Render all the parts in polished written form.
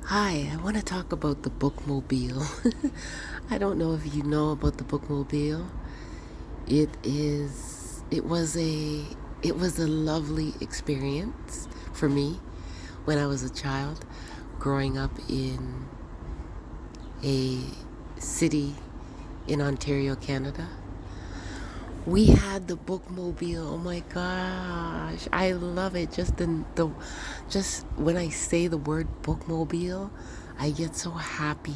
Hi, I want to talk about the Bookmobile. I don't know if you know about the Bookmobile. It was a lovely experience for me when I was a child growing up in a city in Ontario, Canada. We had the Bookmobile. Oh my gosh, I love it. Just when I say the word Bookmobile, I get so happy,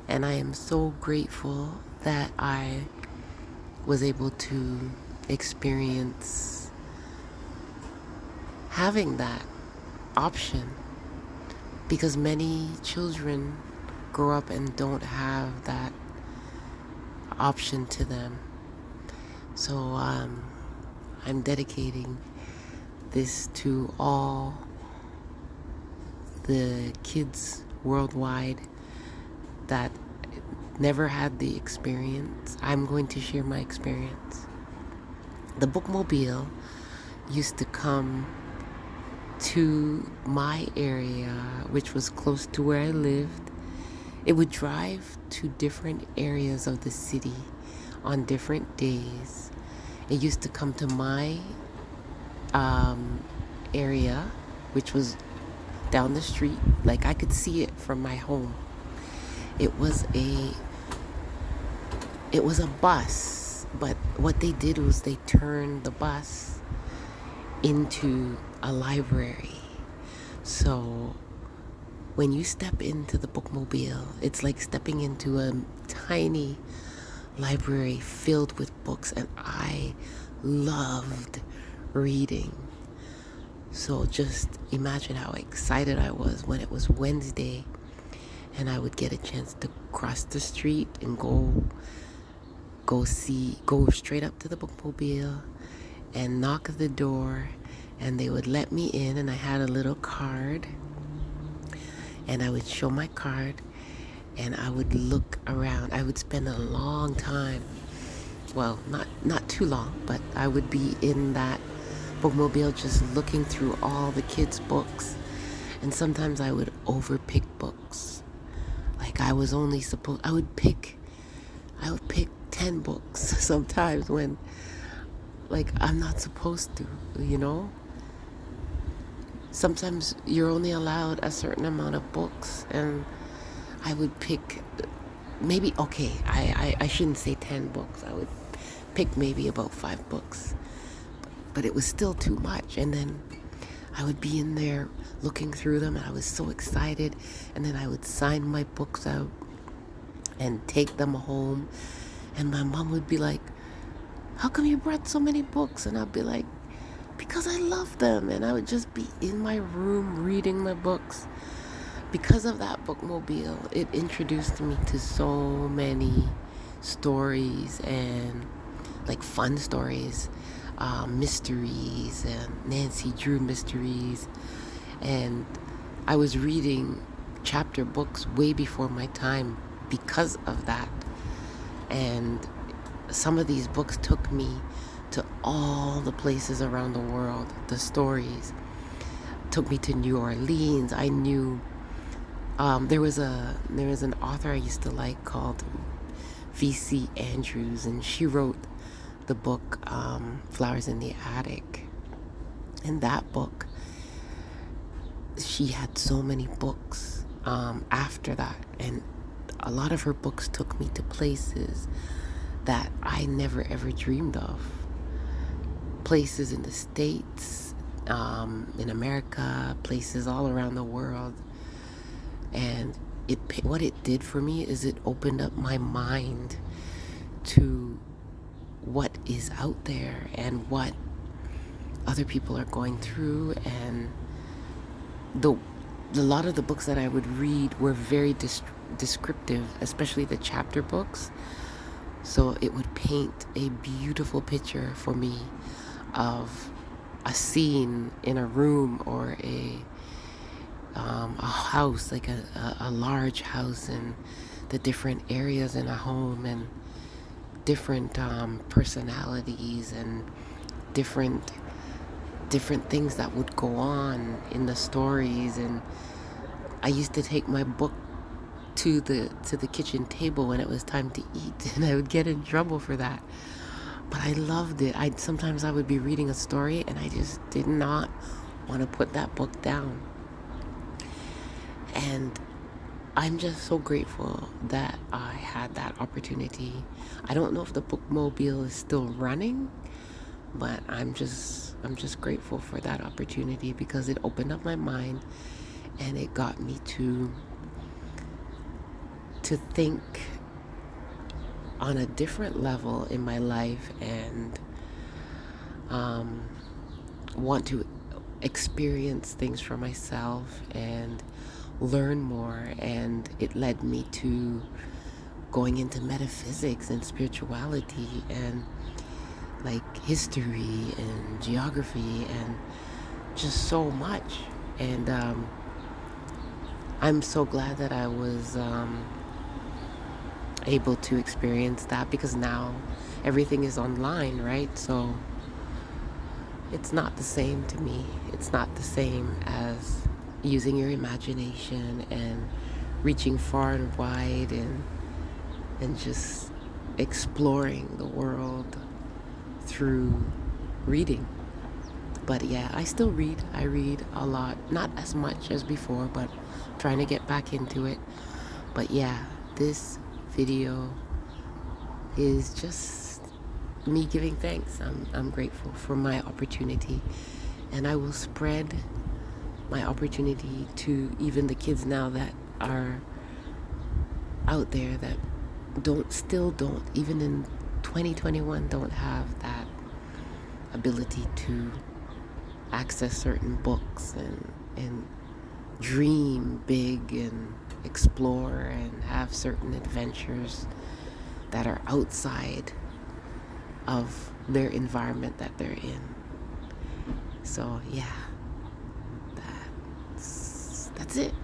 and I am so grateful that I was able to experience having that option, because many children grow up and don't have that option to them. So I'm dedicating this to all the kids worldwide that never had the experience. I'm going to share my experience. The Bookmobile used to come to my area, which was close to where I lived. It would drive to different areas of the city on different days. It used to come to my area, which was down the street. Like, I could see it from my home. It was a it was a bus, but what they did was they turned the bus into a library. So when you step into the Bookmobile, it's like stepping into a tiny library filled with books, and I loved reading. So just imagine how excited I was when it was Wednesday and I would get a chance to cross the street and go straight up to the Bookmobile and knock at the door, and they would let me in, and I had a little card, and I would show my card, and I would look around. I would spend a long time, well, not too long, but I would be in that Bookmobile just looking through all the kids' books, and sometimes I would overpick books. Like, I would pick 10 books sometimes when, like, I'm not supposed to, you know? Sometimes you're only allowed a certain amount of books, and I would pick maybe, okay, I shouldn't say 10 books. I would pick maybe about 5 books, but it was still too much. And then I would be in there looking through them, and I was so excited, and then I would sign my books out and take them home, and my mom would be like, "How come you brought so many books?" And I'd be like, "Because I love them." And I would just be in my room reading my books. Because of that Bookmobile, it introduced me to so many stories, and like fun stories, mysteries, and Nancy Drew mysteries. And I was reading chapter books way before my time because of that. And some of these books took me to all the places around the world. The stories took me to New Orleans. I knew there was an author I used to like called V.C. Andrews, and she wrote the book Flowers in the Attic. In that book, she had so many books after that, and a lot of her books took me to places that I never ever dreamed of. Places in the States, in America, places all around the world. And what it did for me is it opened up my mind to what is out there and what other people are going through. And a lot of the books that I would read were very descriptive, especially the chapter books. So it would paint a beautiful picture for me of a scene in a room, or a house, like a large house, and the different areas in a home, and different personalities, and different things that would go on in the stories. And I used to take my book to the kitchen table when it was time to eat, and I would get in trouble for that. But I loved it. I would be reading a story and I just did not want to put that book down. And I'm just so grateful that I had that opportunity. I don't know if the Bookmobile is still running, but I'm just grateful for that opportunity because it opened up my mind and it got me to think on a different level in my life and want to experience things for myself and learn more. And it led me to going into metaphysics and spirituality and like history and geography and just so much. And I'm so glad that I was able to experience that, because now everything is online, right? So it's not the same to me. It's not the same as using your imagination and reaching far and wide and just exploring the world through reading. But yeah, I still read. I read a lot. Not as much as before, but trying to get back into it. But yeah, this video is just me giving thanks. I'm grateful for my opportunity, and I will spread my opportunity to even the kids now that are out there that don't even in 2021 don't have that ability to access certain books and dream big and explore and have certain adventures that are outside of their environment that they're in. So yeah, that's it.